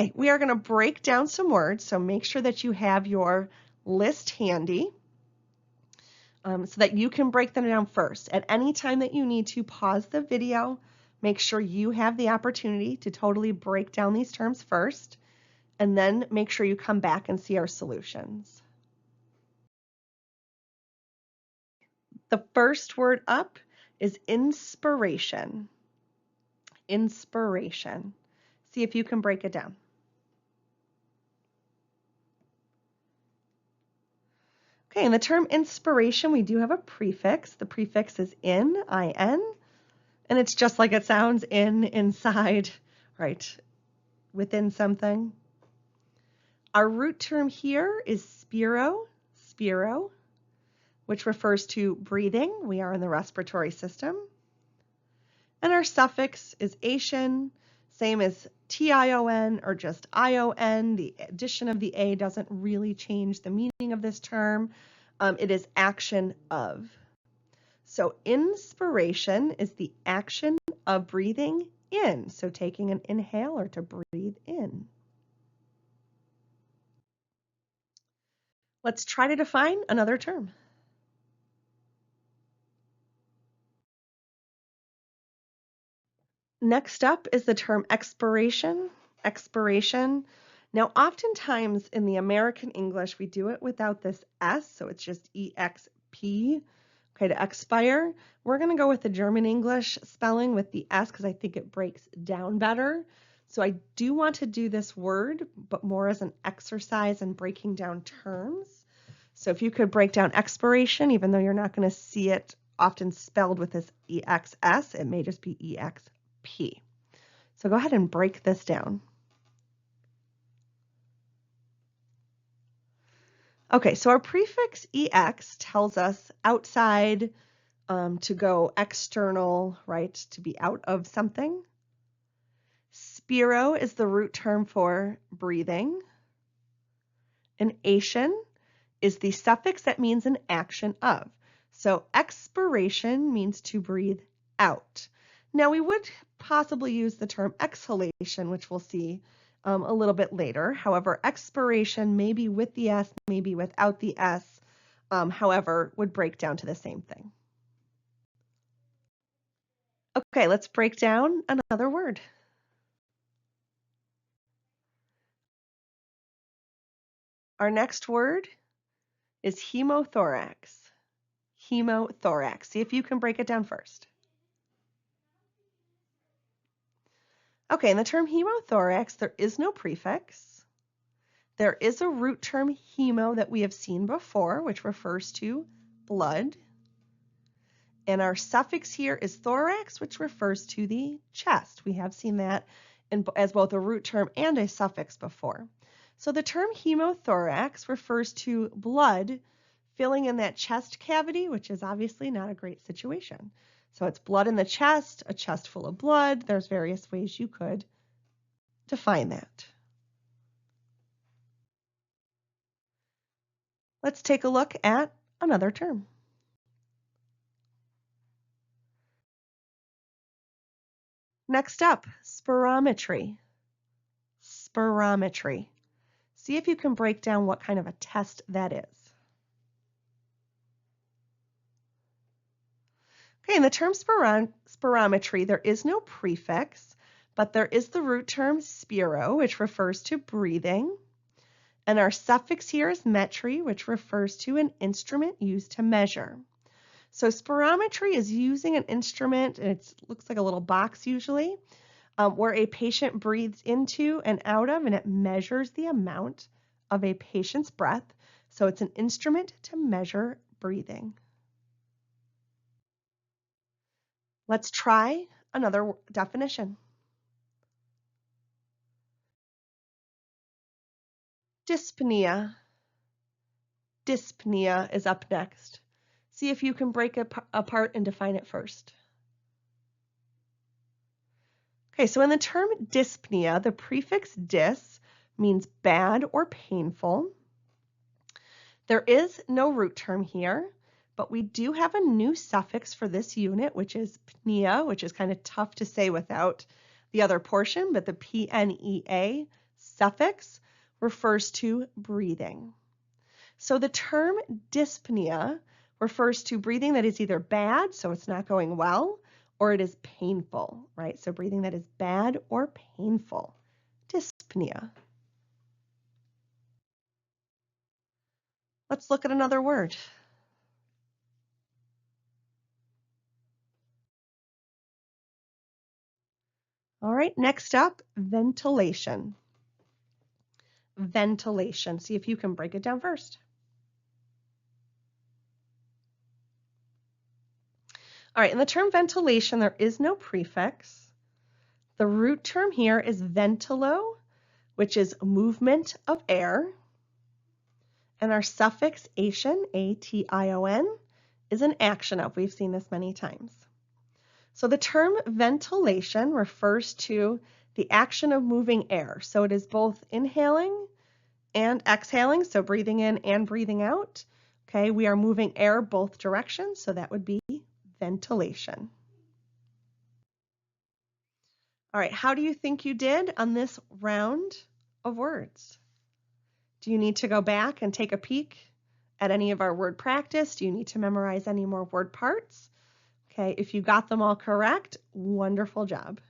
Okay, we are going to break down some words, so make sure that you have your list handy so that you can break them down first. At any time that you need to pause the video, make sure you have the opportunity to totally break down these terms first, and then make sure you come back and see our solutions. The first word up is inspiration. Inspiration. See if you can break it down. Okay, in the term inspiration, we do have a prefix. The prefix is in, I-N, and it's just like it sounds, in, inside, right, within something. Our root term here is spiro, which refers to breathing. We are in the respiratory system. And our suffix is ation, same as T-I-O-N or just I-O-N. The addition of the A doesn't really change the meaning of this term. It is action of. So inspiration is the action of breathing in. So taking an inhale or to breathe in. Let's try to define another term. Next up is the term expiration. Expiration. Now, oftentimes in the American English, we do it without this S, so it's just E-X-P, okay, to expire. We're going to go with the German English spelling with the S because I think it breaks down better. So I do want to do this word, but more as an exercise in breaking down terms. So if you could break down expiration, even though you're not going to see it often spelled with this E-X-S, it may just be E-X-P. So go ahead and break this down. Okay, so our prefix EX tells us outside, to go external, right, to be out of something. Spiro is the root term for breathing. And ation is the suffix that means an action of. So expiration means to breathe out. Now we would possibly use the term exhalation, which we'll see a little bit later. However, expiration, maybe with the S, maybe without the S, however, would break down to the same thing. Okay, let's break down another word. Our next word is hemothorax. Hemothorax. See if you can break it down first. Okay, in the term hemothorax, there is no prefix. There is a root term hemo that we have seen before, which refers to blood. And our suffix here is thorax, which refers to the chest. We have seen that as both a root term and a suffix before. So the term hemothorax refers to blood filling in that chest cavity, which is obviously not a great situation. So it's blood in the chest, a chest full of blood. There's various ways you could define that. Let's take a look at another term. Next up, spirometry. Spirometry. See if you can break down what kind of a test that is. Okay, in the term spirometry, there is no prefix, but there is the root term spiro, which refers to breathing. And our suffix here is metry, which refers to an instrument used to measure. So spirometry is using an instrument, and it looks like a little box usually, where a patient breathes into and out of, and it measures the amount of a patient's breath. So it's an instrument to measure breathing. Let's try another definition. Dyspnea. Dyspnea is up next. See if you can break it apart and define it first. Okay, so in the term dyspnea, the prefix dys means bad or painful. There is no root term here, but we do have a new suffix for this unit, which is pnea, which is kind of tough to say without the other portion, but the P-N-E-A suffix refers to breathing. So the term dyspnea refers to breathing that is either bad, so it's not going well, or it is painful, right? So breathing that is bad or painful. Dyspnea. Let's look at another word. All right, next up, ventilation. Ventilation. See if you can break it down first. All right, in the term ventilation, there is no prefix. The root term here is ventilo, which is movement of air. And our suffix ation, A-T-I-O-N, is an action of. We've seen this many times. So the term ventilation refers to the action of moving air. So it is both inhaling and exhaling, so breathing in and breathing out. Okay, we are moving air both directions, so that would be ventilation. All right, how do you think you did on this round of words? Do you need to go back and take a peek at any of our word practice? Do you need to memorize any more word parts? Okay, if you got them all correct, wonderful job.